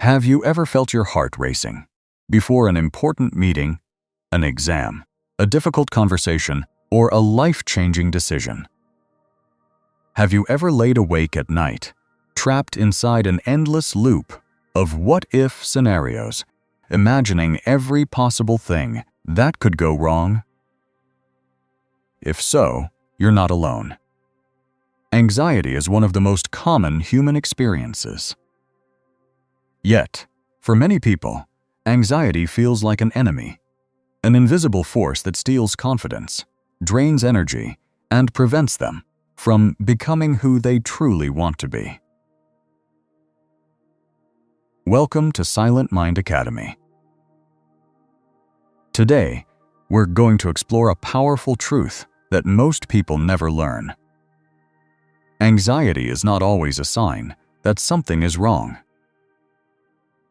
Have you ever felt your heart racing before an important meeting, an exam, a difficult conversation, or a life-changing decision? Have you ever laid awake at night, trapped inside an endless loop of what-if scenarios, imagining every possible thing that could go wrong? If so, you're not alone. Anxiety is one of the most common human experiences. Yet, for many people, anxiety feels like an enemy, an invisible force that steals confidence, drains energy, and prevents them from becoming who they truly want to be. Welcome to Silent Mind Academy. Today, we're going to explore a powerful truth that most people never learn. Anxiety is not always a sign that something is wrong.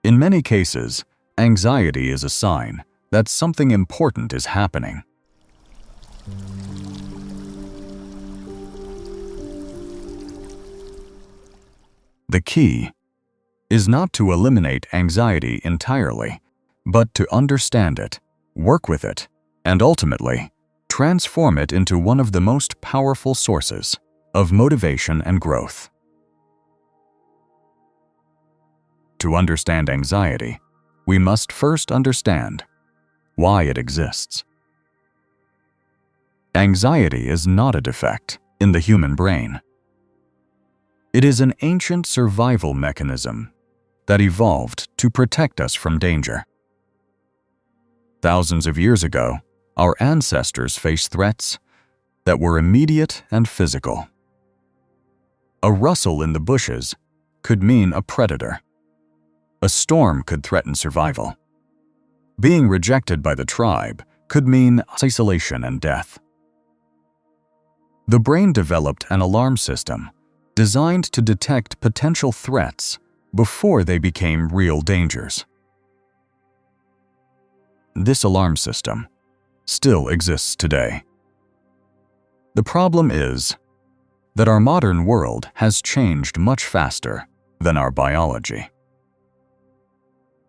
In many cases, anxiety is a sign that something important is happening. The key is not to eliminate anxiety entirely, but to understand it, work with it, and ultimately transform it into one of the most powerful sources of motivation and growth. To understand anxiety, we must first understand why it exists. Anxiety is not a defect in the human brain. It is an ancient survival mechanism that evolved to protect us from danger. Thousands of years ago, our ancestors faced threats that were immediate and physical. A rustle in the bushes could mean a predator. A storm could threaten survival. Being rejected by the tribe could mean isolation and death. The brain developed an alarm system designed to detect potential threats before they became real dangers. This alarm system still exists today. The problem is that our modern world has changed much faster than our biology.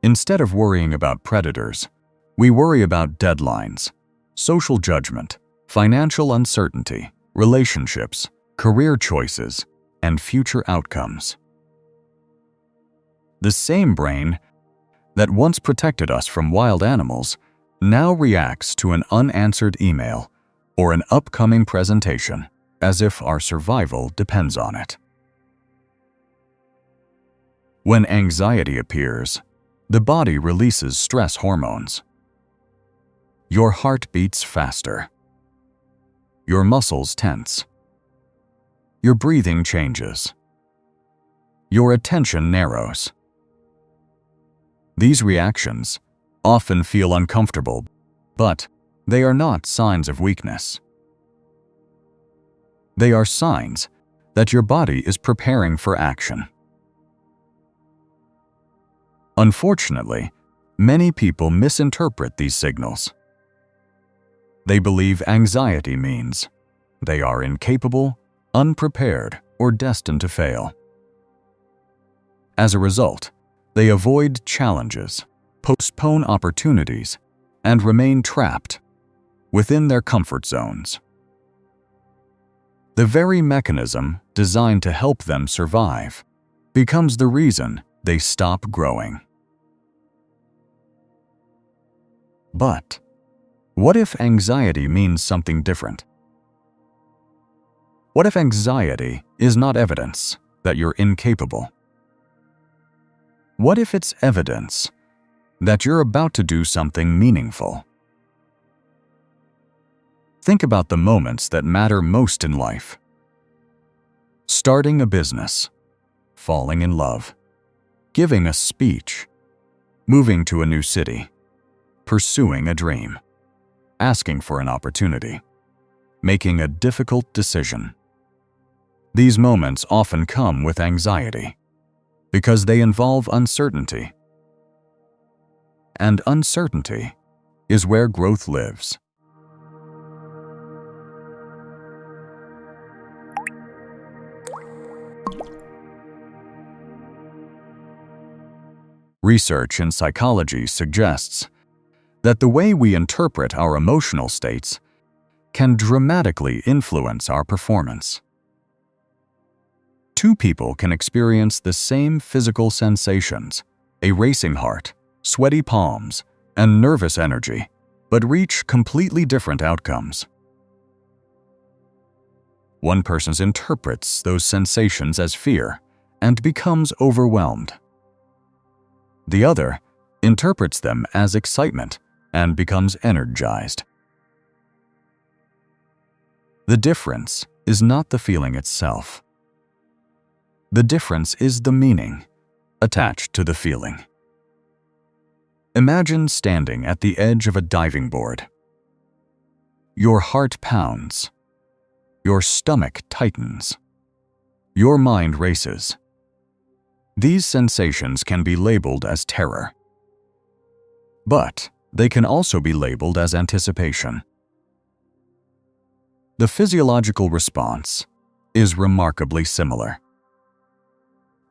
Instead of worrying about predators, we worry about deadlines, social judgment, financial uncertainty, relationships, career choices, and future outcomes. The same brain that once protected us from wild animals now reacts to an unanswered email or an upcoming presentation as if our survival depends on it. When anxiety appears, the body releases stress hormones. Your heart beats faster. Your muscles tense. Your breathing changes. Your attention narrows. These reactions often feel uncomfortable, but they are not signs of weakness. They are signs that your body is preparing for action. Unfortunately, many people misinterpret these signals. They believe anxiety means they are incapable, unprepared, or destined to fail. As a result, they avoid challenges, postpone opportunities, and remain trapped within their comfort zones. The very mechanism designed to help them survive becomes the reason they stop growing. But what if anxiety means something different? What if anxiety is not evidence that you're incapable? What if it's evidence that you're about to do something meaningful? Think about the moments that matter most in life. Starting a business, falling in love, giving a speech, moving to a new city, pursuing a dream, asking for an opportunity, making a difficult decision. These moments often come with anxiety because they involve uncertainty. And uncertainty is where growth lives. Research in psychology suggests that the way we interpret our emotional states can dramatically influence our performance. Two people can experience the same physical sensations, a racing heart, sweaty palms, and nervous energy, but reach completely different outcomes. One person interprets those sensations as fear and becomes overwhelmed. The other interprets them as excitement and becomes energized. The difference is not the feeling itself. The difference is the meaning attached to the feeling. Imagine standing at the edge of a diving board. Your heart pounds. Your stomach tightens. Your mind races. These sensations can be labeled as terror. But they can also be labeled as anticipation. The physiological response is remarkably similar.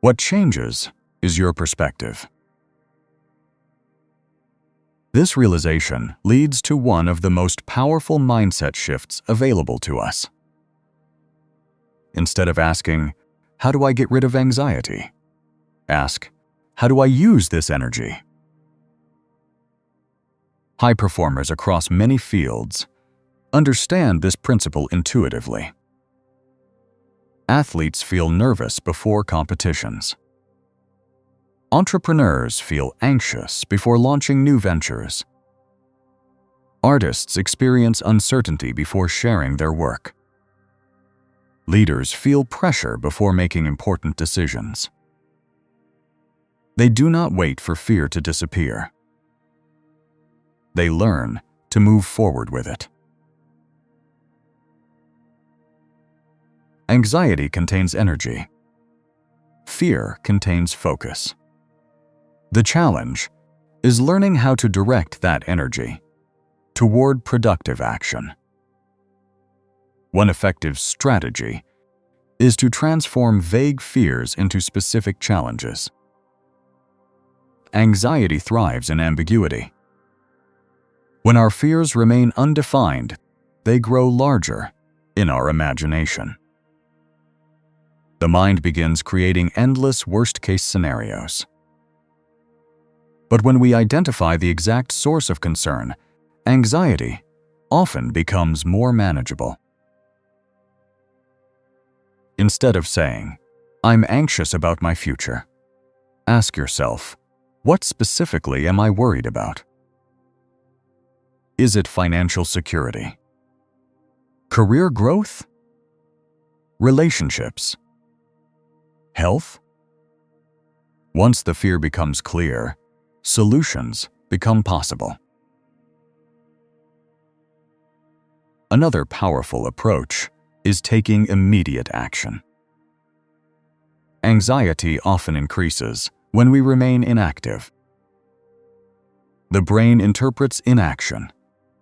What changes is your perspective. This realization leads to one of the most powerful mindset shifts available to us. Instead of asking, "How do I get rid of anxiety?" ask, "How do I use this energy?" High performers across many fields understand this principle intuitively. Athletes feel nervous before competitions. Entrepreneurs feel anxious before launching new ventures. Artists experience uncertainty before sharing their work. Leaders feel pressure before making important decisions. They do not wait for fear to disappear. They learn to move forward with it. Anxiety contains energy. Fear contains focus. The challenge is learning how to direct that energy toward productive action. One effective strategy is to transform vague fears into specific challenges. Anxiety thrives in ambiguity. When our fears remain undefined, they grow larger in our imagination. The mind begins creating endless worst-case scenarios. But when we identify the exact source of concern, anxiety often becomes more manageable. Instead of saying, "I'm anxious about my future," ask yourself, "What specifically am I worried about?" Is it financial security? Career growth? Relationships? Health? Once the fear becomes clear, solutions become possible. Another powerful approach is taking immediate action. Anxiety often increases when we remain inactive. The brain interprets inaction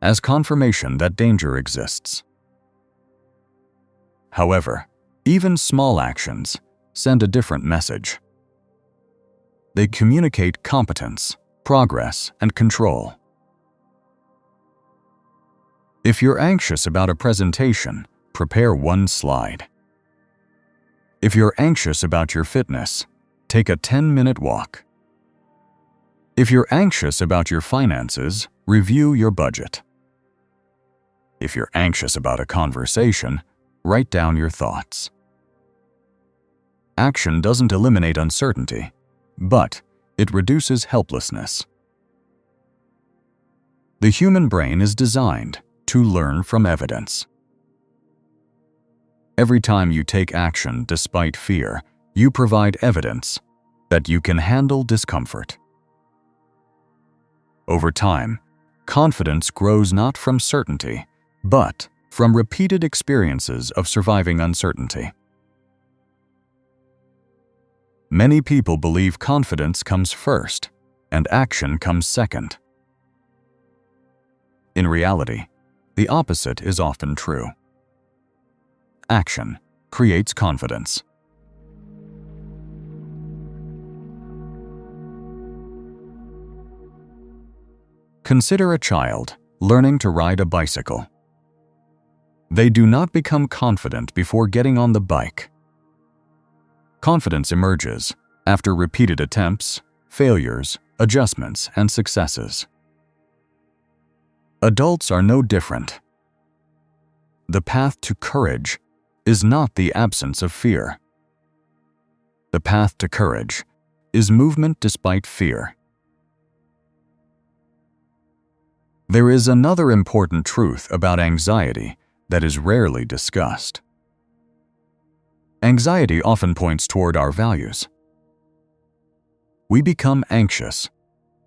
as confirmation that danger exists. However, even small actions send a different message. They communicate competence, progress, and control. If you're anxious about a presentation, prepare one slide. If you're anxious about your fitness, take a 10-minute walk. If you're anxious about your finances, review your budget. If you're anxious about a conversation, write down your thoughts. Action doesn't eliminate uncertainty, but it reduces helplessness. The human brain is designed to learn from evidence. Every time you take action despite fear, you provide evidence that you can handle discomfort. Over time, confidence grows not from certainty, but from repeated experiences of surviving uncertainty. Many people believe confidence comes first and action comes second. In reality, the opposite is often true. Action creates confidence. Consider a child learning to ride a bicycle. They do not become confident before getting on the bike. Confidence emerges after repeated attempts, failures, adjustments, and successes. Adults are no different. The path to courage is not the absence of fear. The path to courage is movement despite fear. There is another important truth about anxiety that is rarely discussed. Anxiety often points toward our values. We become anxious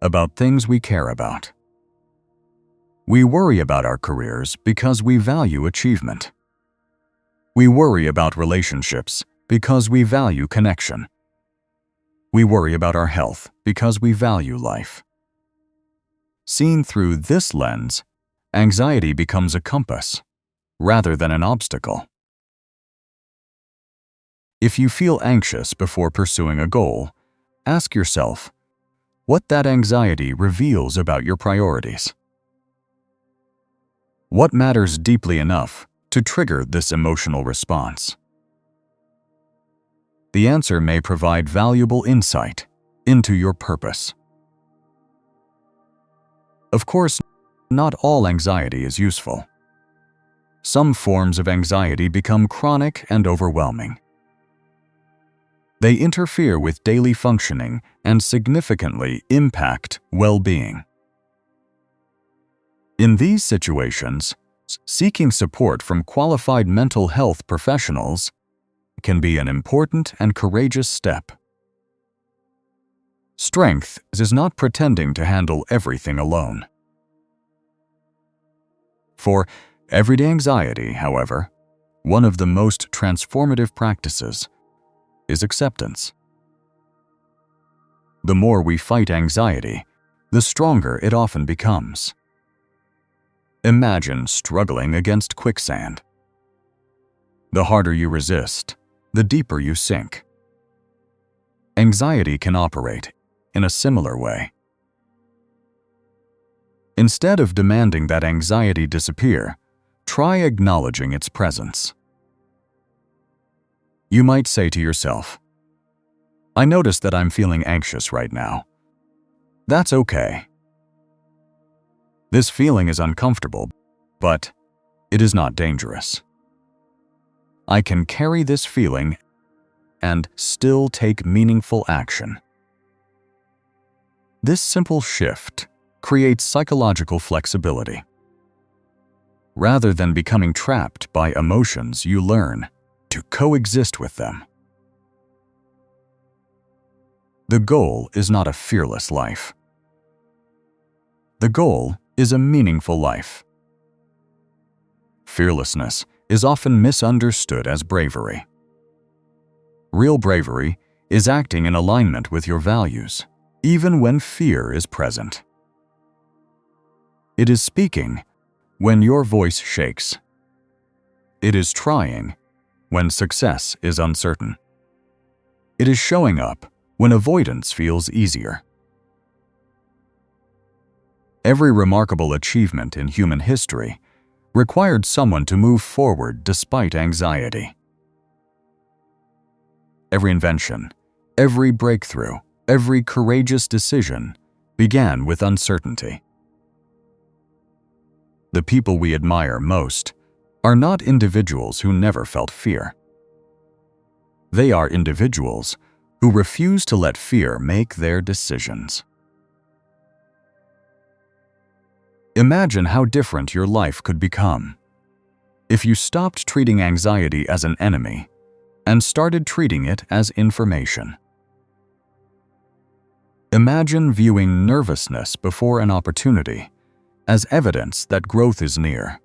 about things we care about. We worry about our careers because we value achievement. We worry about relationships because we value connection. We worry about our health because we value life. Seen through this lens, anxiety becomes a compass rather than an obstacle. If you feel anxious before pursuing a goal, ask yourself what that anxiety reveals about your priorities. What matters deeply enough to trigger this emotional response? The answer may provide valuable insight into your purpose. Of course, not all anxiety is useful. Some forms of anxiety become chronic and overwhelming. They interfere with daily functioning and significantly impact well-being. In these situations, seeking support from qualified mental health professionals can be an important and courageous step. Strength is not pretending to handle everything alone. For everyday anxiety, however, one of the most transformative practices is acceptance. The more we fight anxiety, the stronger it often becomes. Imagine struggling against quicksand. The harder you resist, the deeper you sink. Anxiety can operate in a similar way. Instead of demanding that anxiety disappear, try acknowledging its presence. You might say to yourself, "I notice that I'm feeling anxious right now. That's okay. This feeling is uncomfortable, but it is not dangerous. I can carry this feeling and still take meaningful action." This simple shift creates psychological flexibility. Rather than becoming trapped by emotions, you learn to coexist with them. The goal is not a fearless life. The goal is a meaningful life. Fearlessness is often misunderstood as bravery. Real bravery is acting in alignment with your values, even when fear is present. It is speaking when your voice shakes. It is trying when success is uncertain. It is showing up when avoidance feels easier. Every remarkable achievement in human history required someone to move forward despite anxiety. Every invention, every breakthrough, every courageous decision began with uncertainty. The people we admire most are not individuals who never felt fear. They are individuals who refuse to let fear make their decisions. Imagine how different your life could become if you stopped treating anxiety as an enemy and started treating it as information. Imagine viewing nervousness before an opportunity as evidence that growth is near.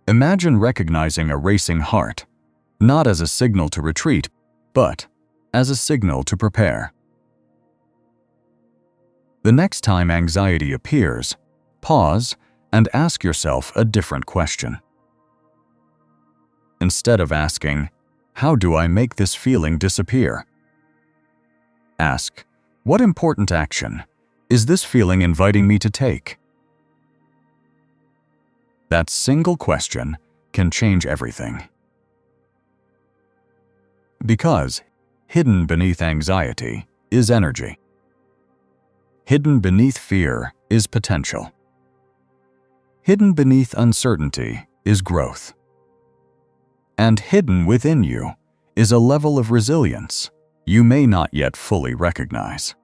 Imagine recognizing a racing heart not as a signal to retreat, but as a signal to prepare. The next time anxiety appears, pause and ask yourself a different question. Instead of asking, "How do I make this feeling disappear?" ask, "What important action is this feeling inviting me to take? That single question can change everything. Because hidden beneath anxiety is energy. Hidden beneath fear is potential. Hidden beneath uncertainty is growth. And hidden within you is a level of resilience you may not yet fully recognize.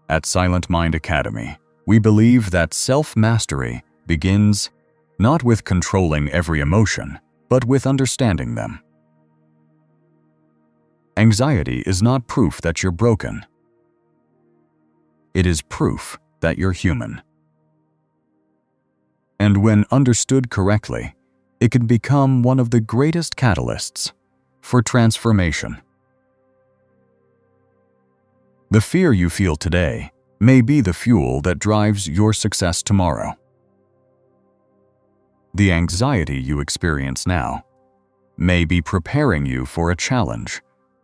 At Silent Mind Academy, we believe that self-mastery begins not with controlling every emotion, but with understanding them. Anxiety is not proof that you're broken. It is proof that you're human. And when understood correctly, it can become one of the greatest catalysts for transformation. The fear you feel today may be the fuel that drives your success tomorrow. The anxiety you experience now may be preparing you for a challenge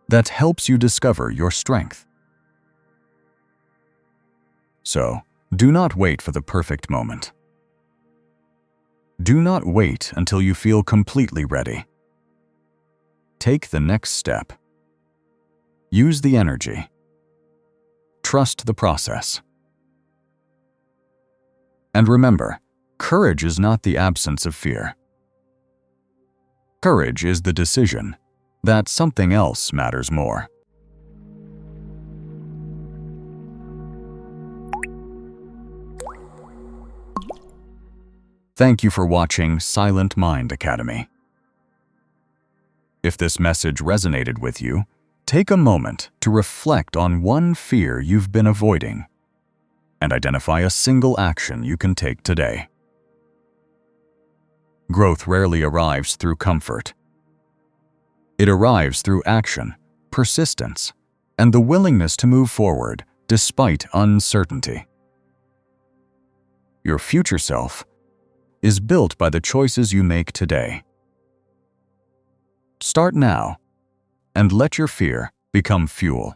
that helps you discover your strength. So, do not wait for the perfect moment. Do not wait until you feel completely ready. Take the next step. Use the energy. Trust the process. And remember, courage is not the absence of fear. Courage is the decision that something else matters more. Thank you for watching Silent Mind Academy. If this message resonated with you, take a moment to reflect on one fear you've been avoiding and identify a single action you can take today. Growth rarely arrives through comfort. It arrives through action, persistence, and the willingness to move forward despite uncertainty. Your future self is built by the choices you make today. Start now and let your fear become fuel.